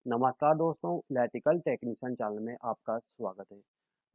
नमस्कार दोस्तों, electrical technician channel में आपका स्वागत है।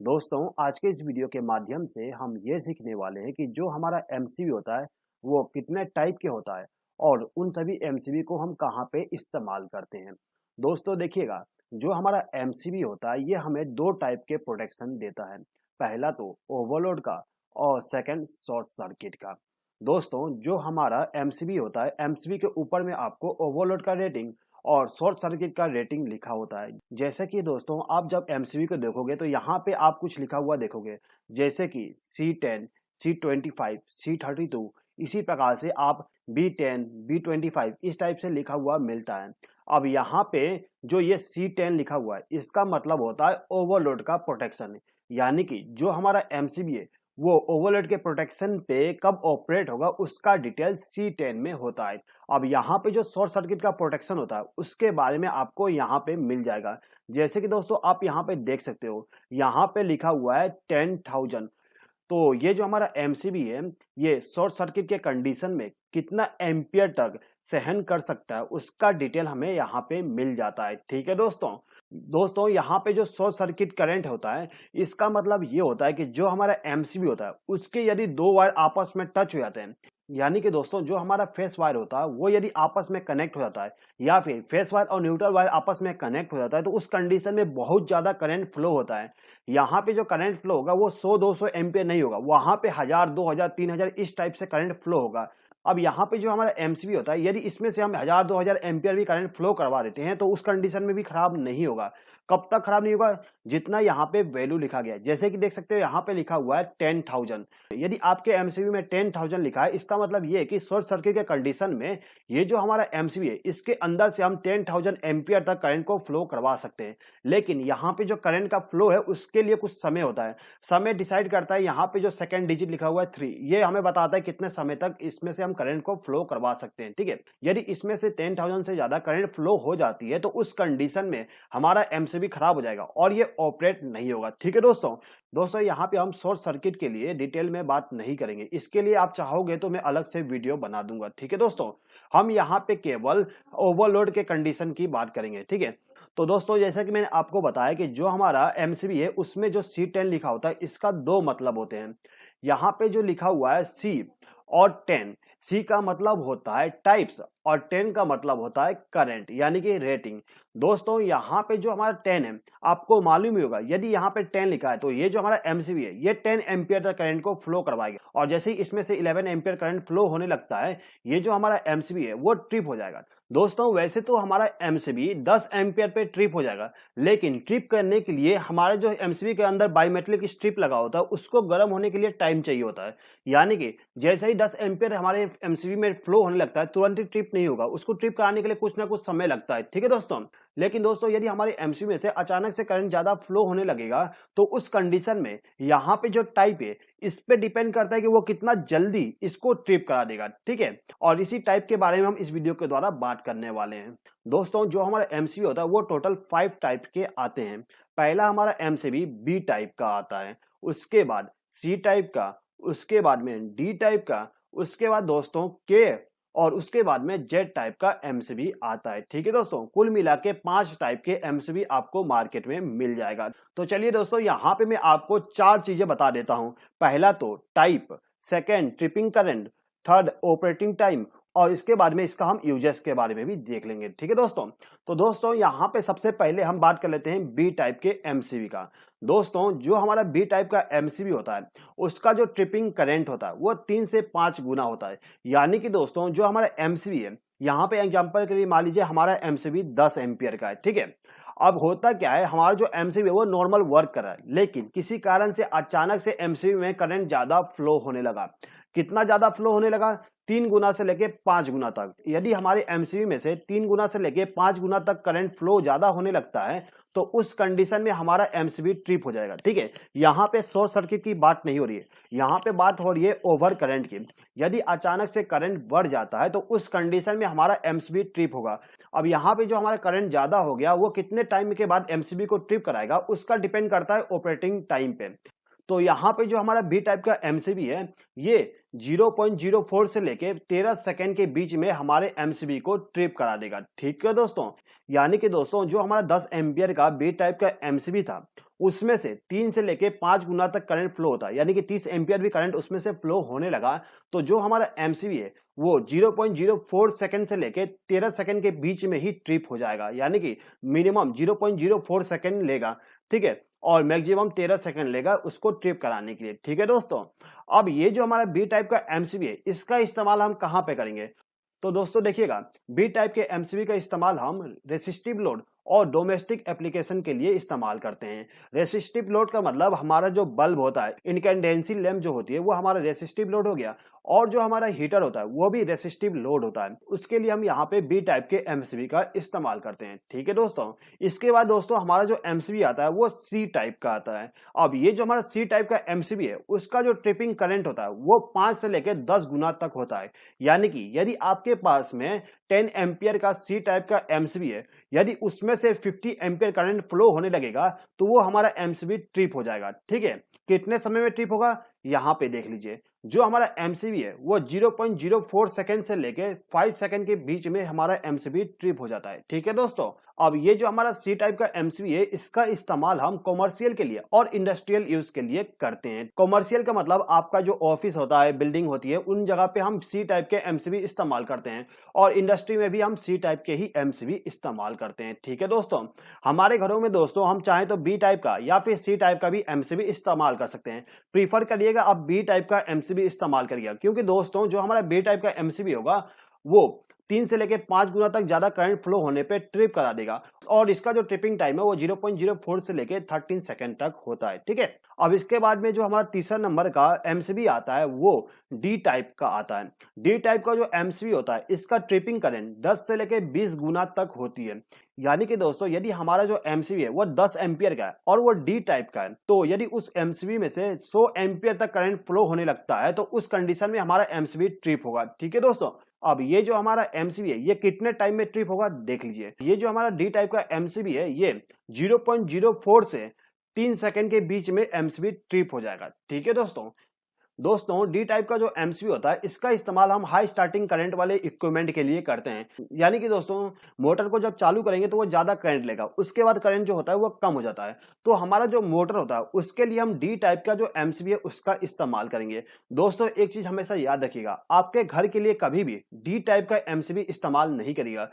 दोस्तों, आज के इस वीडियो के माध्यम से हम ये सीखने वाले हैं कि जो हमारा एमसीबी होता है वो कितने टाइप के होता है और उन सभी एमसीबी को हम कहाँ पे इस्तेमाल करते हैं। दोस्तों देखिएगा, जो हमारा एमसीबी होता है ये हमें दो टाइप के प्रोटेक्शन देता है। पहला तो ओवरलोड का और सेकंड शॉर्ट सर्किट का। दोस्तों, जो हमारा एमसीबी होता है, एमसीबी के ऊपर में आपको ओवरलोड का रेटिंग और शॉर्ट सर्किट का रेटिंग लिखा होता है। जैसे कि दोस्तों आप जब एमसीबी को देखोगे तो यहाँ पे आप कुछ लिखा हुआ देखोगे, जैसे कि C10, C25, C32। इसी प्रकार से आप B10, B25 इस टाइप से लिखा हुआ मिलता है। अब यहाँ पे जो ये C10 लिखा हुआ है इसका मतलब होता है ओवरलोड का प्रोटेक्शन, यानी कि जो हमारा एमसीबी है वो ओवरलोड के प्रोटेक्शन पे कब ऑपरेट होगा उसका डिटेल C10 में होता है। अब यहाँ पे जो शॉर्ट सर्किट का प्रोटेक्शन होता है उसके बारे में आपको यहाँ पे मिल जाएगा। जैसे कि दोस्तों आप यहाँ पे देख सकते हो, यहाँ पे लिखा हुआ है 10,000। तो ये जो हमारा एमसीबी है ये शॉर्ट सर्किट के कंडीशन में कितना एम्पियर तक सहन कर सकता है उसका डिटेल हमें यहाँ पे मिल जाता है। ठीक है दोस्तों यहाँ पे जो शॉर्ट सर्किट करंट होता है इसका मतलब ये होता है कि जो हमारा एमसीबी होता है उसके यदि दो वायर आपस में टच हो जाते हैं, यानी कि दोस्तों जो हमारा फेस वायर होता है वो यदि आपस में कनेक्ट हो जाता है या फिर फेस वायर और न्यूट्रल वायर आपस में कनेक्ट हो जाता है तो उस कंडीशन में बहुत ज्यादा करंट फ्लो होता है। यहाँ पे जो करंट फ्लो होगा वो 100-200 एम्पियर नहीं होगा, वहां पे 1000, 2000, 3000 इस टाइप से करंट फ्लो होगा। अब यहाँ पे जो हमारा एमसीबी होता है यदि इसमें से हम 1000-2000 एम्पियर भी करंट फ्लो करवा देते हैं तो उस कंडीशन में भी खराब नहीं होगा। कब तक खराब नहीं होगा? जितना यहाँ पे वैल्यू लिखा गया है। जैसे कि देख सकते हो यहाँ पे लिखा हुआ है 10,000। यदि आपके एमसीबी में 10,000 लिखा है इसका मतलब ये है कि शॉर्ट सर्किट के कंडीशन में ये जो हमारा एमसीबी है इसके अंदर से हम 10,000 एम्पियर तक करंट को फ्लो करवा सकते हैं। लेकिन यहाँ पे जो करंट का फ्लो है उसके लिए कुछ समय होता है। समय डिसाइड करता है यहाँ पे जो सेकंड डिजिट लिखा हुआ है 3, ये हमें बताता है कितने समय तक इसमें से हम करंट को फ्लो करवा सकते हैं। ठीक है, यदि इसमें से 10,000 से ज्यादा करंट फ्लो हो जाती है तो उस कंडीशन में हमारा एमसीबी खराब हो जाएगा और ये ऑपरेट नहीं होगा। ठीक है दोस्तों यहाँ पे हम शॉर्ट सर्किट के लिए डिटेल में बात नहीं करेंगे, इसके लिए आप चाहोगे तो मैं अलग से वीडियो बना दूंगा। ठीक है दोस्तों, हम यहाँ पे केवल ओवरलोड के कंडीशन की बात करेंगे। ठीक है, तो दोस्तों जैसा कि मैंने आपको बताया कि जो हमारा एमसीबी है उसमें जो C10 लिखा होता है इसका दो मतलब होते हैं। यहाँ पे जो लिखा हुआ है C और 10, C का मतलब होता है टाइप्स और 10 का मतलब होता है करंट यानी कि रेटिंग। दोस्तों यहाँ पे जो हमारा 10 है आपको मालूम ही होगा, यदि यहाँ पे 10 लिखा है तो ये जो हमारा एमसीबी है ये 10 एम्पियर तक करंट को फ्लो करवाएगा और जैसे ही इसमें से 11 एम्पियर करंट फ्लो होने लगता है ये जो हमारा एमसीबी है वो ट्रिप हो जाएगा। दोस्तों वैसे तो हमारा एमसीबी 10 एम्पियर पे ट्रिप हो जाएगा, लेकिन ट्रिप करने के लिए हमारा जो एमसीबी के अंदर बायोमेट्रिक स्ट्रिप लगा होता है उसको गर्म होने के लिए टाइम चाहिए होता है। यानी कि जैसे ही 10 एम्पियर हमारे एमसीबी में फ्लो होने लगता है तुरंत ही ट्रिप नहीं होगा, उसको ट्रिप कराने के लिए कुछ ना कुछ समय लगता है। ठीक है दोस्तों, लेकिन दोस्तों यदि हमारे एमसीबी में से अचानक से करंट ज्यादा फ्लो होने लगेगा तो उस कंडीशन में यहाँ पे जो टाइप है इस पे डिपेंड करता है कि वो कितना जल्दी इसको ट्रिप करा देगा। ठीक है, और इसी टाइप के बारे में हम इस वीडियो के द्वारा बात करने वाले हैं। दोस्तों जो हमारा एमसीबी होता है वो टोटल 5 टाइप के आते हैं। पहला हमारा एमसीबी बी टाइप का आता है, उसके बाद सी टाइप का, उसके बाद में डी टाइप का, उसके बाद दोस्तों के, और उसके बाद में जेड टाइप का एमसीबी आता है। ठीक है दोस्तों, कुल मिला के 5 टाइप के एमसीबी आपको मार्केट में मिल जाएगा। तो चलिए दोस्तों यहाँ पे मैं आपको 4 चीजें बता देता हूं। पहला तो type, second tripping current, third operating time और इसके बाद में इसका हम यूजेस के बारे में भी देख लेंगे। ठीक है दोस्तों, तो दोस्तों यहाँ पे सबसे पहले हम बात कर लेते हैं बी टाइप के एमसीबी का। दोस्तों जो हमारा बी टाइप का एमसीबी होता है उसका जो ट्रिपिंग करंट होता है वो 3 से 5 गुना होता है। यानी कि दोस्तों जो हमारा एमसीबी है, यहाँ पे एग्जांपल के लिए मान लीजिए हमारा एमसीबी 10 एम्पियर का है। ठीक है, अब होता क्या है, हमारा जो एमसीबी है वो नॉर्मल वर्क कर रहा है, लेकिन किसी कारण से अचानक से एमसीबी में करंट ज्यादा फ्लो होने लगा। कितना ज्यादा फ्लो होने लगा? 3 गुना से लेके 5 गुना तक। यदि हमारे एमसीबी में से 3 गुना से लेके 5 गुना तक करंट फ्लो ज्यादा होने लगता है तो उस कंडीशन में हमारा एमसीबी ट्रिप हो जाएगा। ठीक है, यहाँ पे शॉर्ट सर्किट की बात नहीं हो रही है, यहाँ पे बात हो रही है ओवर करंट की। यदि अचानक से करंट बढ़ जाता है तो उस कंडीशन में हमारा एमसीबी ट्रिप होगा। अब यहाँ पे जो हमारा करंट ज्यादा हो गया वो कितने टाइम के बाद एमसीबी को ट्रिप कराएगा उसका डिपेंड करता है ऑपरेटिंग टाइम पे। तो यहाँ पे जो हमारा बी टाइप का एमसीबी है ये 0.04 से लेके 13 सेकेंड के बीच में हमारे एमसीबी को ट्रिप करा देगा। ठीक है दोस्तों, यानी कि दोस्तों जो हमारा 10 एम्पियर का बी टाइप का एमसीबी था, उसमें से 3 से लेके 5 गुना तक करंट फ्लो होता है, यानी कि 30 एम्पियर भी करंट उसमें से फ्लो होने लगा, तो जो हमारा एमसीबी है वो 0.04 सेकंड से लेके 13 सेकंड के बीच में ही ट्रिप हो जाएगा, यानी कि मिनिमम 0.04 सेकंड लेगा, ठीक है, और मैक्सिमम 13 सेकंड लेगा उसको ट्रिप कराने के लिए, ठीक है दोस्तों। अब ये जो हमारा बी टाइप का एमसीबी है, इसका इस्तेमाल हम कहाँ पे करेंगे? तो दोस्तों देखिएगा, बी टाइप के एमसीबी का इस्तेमाल हम रेसिस्टिव लोड और डोमेस्टिक एप्लीकेशन के लिए इस्तेमाल करते हैं। रेसिस्टिव लोड का मतलब हमारा जो बल्ब होता है, इनकैंडेंसी लैंप जो होती है, वो हमारा रेसिस्टिव लोड हो गया, और जो हमारा हीटर होता है वो भी रेसिस्टिव लोड होता है। उसके लिए हम यहाँ पे बी टाइप के एमसीबी का इस्तेमाल करते हैं, ठीक है दोस्तों। इसके बाद दोस्तों हमारा जो एमसीबी आता है वो सी टाइप का आता है। अब ये जो हमारा सी टाइप का एमसीबी है, उसका जो ट्रिपिंग करंट होता है वो 5 से लेकर 10 गुना तक होता है। यानी कि यदि आपके पास में 10 एम्पियर का सी टाइप का एमसीबी है, यदि उसमें से 50 एम्पियर करंट फ्लो होने लगेगा तो वो हमारा एमसीबी ट्रिप हो जाएगा, ठीक है। कितने समय में ट्रिप होगा, यहाँ पे देख लीजिए। जो हमारा एमसीबी है वो 0.04 सेकंड से लेके 5 सेकंड के बीच में हमारा एमसीबी ट्रिप हो जाता है, ठीक है दोस्तों। अब ये जो हमारा सी टाइप का एमसीबी है, इसका इस्तेमाल हम कॉमर्शियल के लिए और इंडस्ट्रियल यूज के लिए करते हैं। कॉमर्शियल का मतलब आपका जो ऑफिस होता है, बिल्डिंग होती है, उन जगह पे हम सी टाइप के एमसीबी इस्तेमाल करते हैं, और इंडस्ट्री में भी हम सी टाइप के ही एमसीबी इस्तेमाल करते हैं, ठीक है दोस्तों। हमारे घरों में दोस्तों हम चाहें तो बी टाइप का या फिर सी टाइप का भी एमसीबी इस्तेमाल कर सकते हैं। प्रीफर करिएगा आप बी टाइप का एमसीबी इस्तेमाल करिएगा, क्योंकि दोस्तों जो हमारा बी टाइप का एमसीबी होगा वो 3 से लेके 5 गुना तक ज्यादा करंट फ्लो होने पे ट्रिप करा देगा, और इसका जो ट्रिपिंग टाइम है वो 0.04 से लेके 13 सेकंड तक होता है, ठीक है। अब इसके बाद में जो हमारा तीसरा नंबर का एमसीबी आता है वो डी टाइप का आता है। डी टाइप का जो एमसीबी होता है, इसका ट्रिपिंग करंट 10 से लेके 20 गुना तक होती है। यानी कि दोस्तों यदि हमारा जो एमसीबी है वो 10 एम्पियर का है और वो डी टाइप का है, तो यदि उस एमसीबी में से 100 एम्पियर तक करंट फ्लो होने लगता है तो उस कंडीशन में हमारा एमसीबी ट्रिप होगा, ठीक है दोस्तों। अब ये जो हमारा एमसीबी है ये कितने टाइम में ट्रिप होगा देख लीजिए। ये जो हमारा डी टाइप का एमसीबी है ये 0.04 से 3 सेकंड के बीच में एमसीबी ट्रिप हो जाएगा, ठीक है दोस्तों। डी टाइप का जो एमसीबी होता है, इसका इस्तेमाल हम हाई स्टार्टिंग करंट वाले इक्विपमेंट के लिए करते हैं। यानी कि दोस्तों मोटर को जब चालू करेंगे तो वो ज्यादा करंट लेगा, उसके बाद करंट जो होता है वो कम हो जाता है, तो हमारा जो मोटर होता है उसके लिए हम डी टाइप का जो एमसीबी है उसका इस्तेमाल करेंगे। दोस्तों एक चीज हमेशा याद रखिएगा, आपके घर के लिए कभी भी डी टाइप का एमसीबी इस्तेमाल नहीं करिएगा।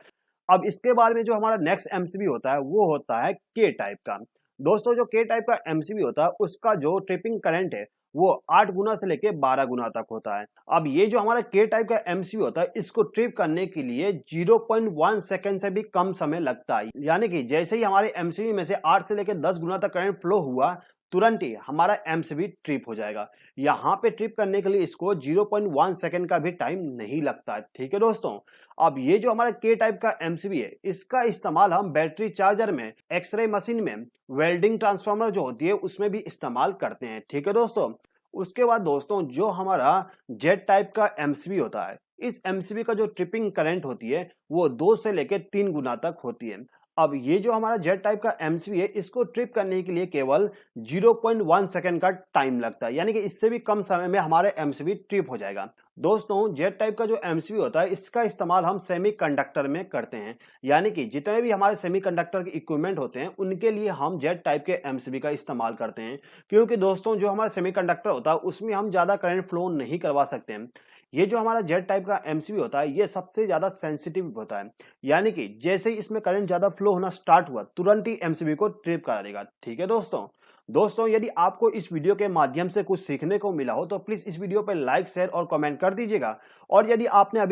अब इसके बाद में जो हमारा नेक्स्ट एमसीबी होता है वो होता है के टाइप का। दोस्तों जो के टाइप का एमसीबी होता है उसका जो ट्रिपिंग करंट है वो 8 गुना से लेके 12 गुना तक होता है। अब ये जो हमारा के टाइप का एमसीबी होता है, इसको ट्रिप करने के लिए 0.1 सेकंड से भी कम समय लगता है। यानी कि जैसे ही हमारे एमसीबी में से 8 से लेके 10 गुना तक करंट फ्लो हुआ, तुरंत ही हमारा एमसीबी ट्रिप हो जाएगा। यहाँ पे ट्रिप करने के लिए इसको 0.1 सेकंड का भी टाइम नहीं लगता है, ठीक है दोस्तों। अब ये जो हमारा के टाइप का एमसीबी है, इसका इस्तेमाल हम बैटरी चार्जर में, एक्सरे मशीन में, वेल्डिंग ट्रांसफार्मर जो होती है उसमें भी इस्तेमाल करते हैं, ठीक है दोस्तों। उसके बाद दोस्तों जो हमारा जेट टाइप का एमसीबी होता है, इस एमसीबी का जो ट्रिपिंग करंट होती है वो 2 से लेके 3 गुना तक होती है। अब ये जो हमारा जेट टाइप का एमसीबी है, इसको ट्रिप करने के लिए केवल 0.1 सेकंड का टाइम लगता है, यानी कि इससे भी कम समय में हमारे एमसीबी ट्रिप हो जाएगा। दोस्तों जेट टाइप का जो एमसीबी होता है, इसका इस्तेमाल हम सेमीकंडक्टर में करते हैं, यानी कि जितने भी हमारे सेमीकंडक्टर के इक्विपमेंट होते हैं उनके लिए हम जेट टाइप के एमसीबी का इस्तेमाल करते हैं। क्योंकि दोस्तों जो हमारा सेमीकंडक्टर होता है उसमें हम ज्यादा करंट फ्लो नहीं करवा सकते हैं। ये जो हमारा जेट टाइप का एमसीबी होता है ये सबसे ज्यादा सेंसिटिव होता है, यानी कि जैसे ही इसमें करंट ज्यादा फ्लो होना स्टार्ट हुआ तुरंत ही एमसीबी को ट्रिप करा देगा, ठीक है दोस्तों यदि आपको इस वीडियो के माध्यम से कुछ सीखने को मिला हो तो प्लीज इस वीडियो पर लाइक, शेयर और कमेंट कर दीजिएगा। और यदि आपने अभी